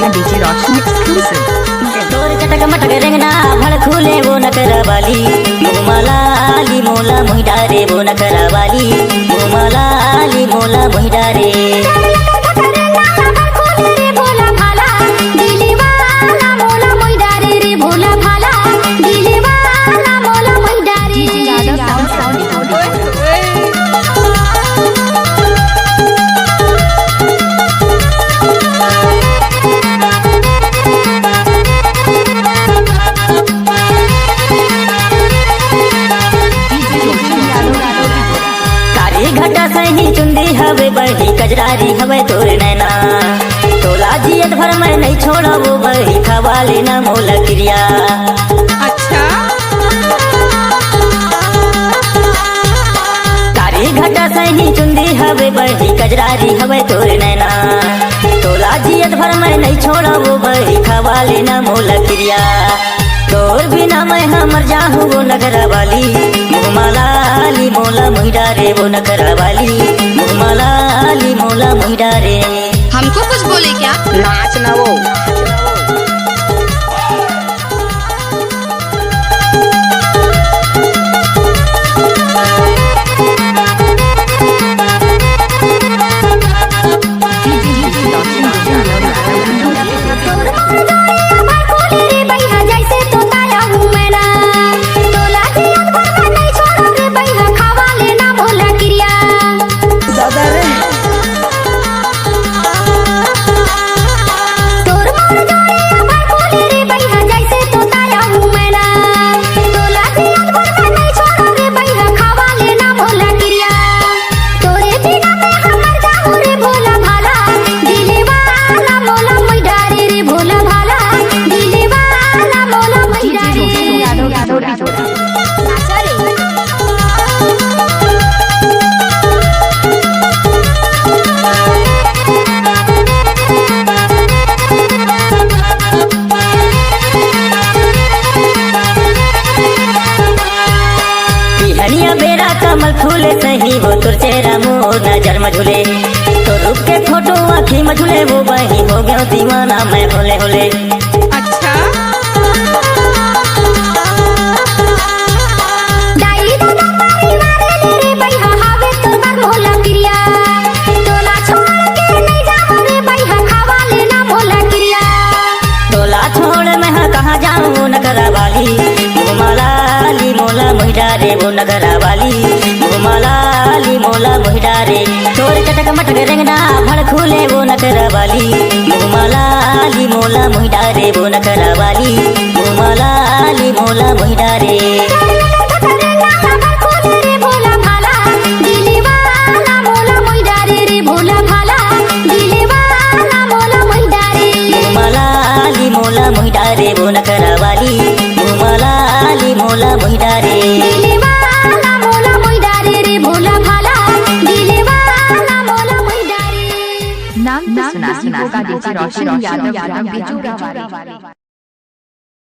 गाना डीजे रोशन एक्सक्लूसिव। तोर चटक मटक रेंगना भड़ खुले वो नखरा वाली मोमालाली मोला मोहिडारे वो नखरा वाली मोमालाली मोला मोहिडारे। घटा सही चुंदी हवे बही कजरारी हवे तोर नैना तोला जियत भर मैं नहीं छोड़ा वो बही खवाले ना मोला क्रिया। अच्छा कारी घटा सही चुंदी हवे बही कजरारी हवे तोर नैना तोला जियत भर मैं नहीं छोड़ा वो बही खवाले ना मोला क्रिया। तोर बिना मैं हमर जाहूँ वो नगरा वाली मोमालाली मोला मोहिडारे वो नगरा वाली मोमालाली मोला मोहिडारे। हमको कुछ बोले क्या? नाच ना वो बेरा कमल फूले सही वो तुर चेहरा मोर नजर मझुले तो रूप के फोटो आँखी मझुले वो बही हो गया दीवाना मैं होले होले। अच्छा तोला छोड़ मैं कहाँ जाऊँ नगरा वाली मोमालाली मोला मोहिडारे वो नगरा वाली मोमालाली मोला मोहिडारे। तोर चटक मटक रेंगना भड़ खुले वो नगरा वाली मोमालाली मोला मोहिडारे वो नगरा वाली मोमालाली मोला मोहिडारे। मोमालाली मोला मोहिडारे वो नगरा वाली मोमालाली मोला मोहिडारे। नाम सुना होगा डीजे रोशन यादव बिजू।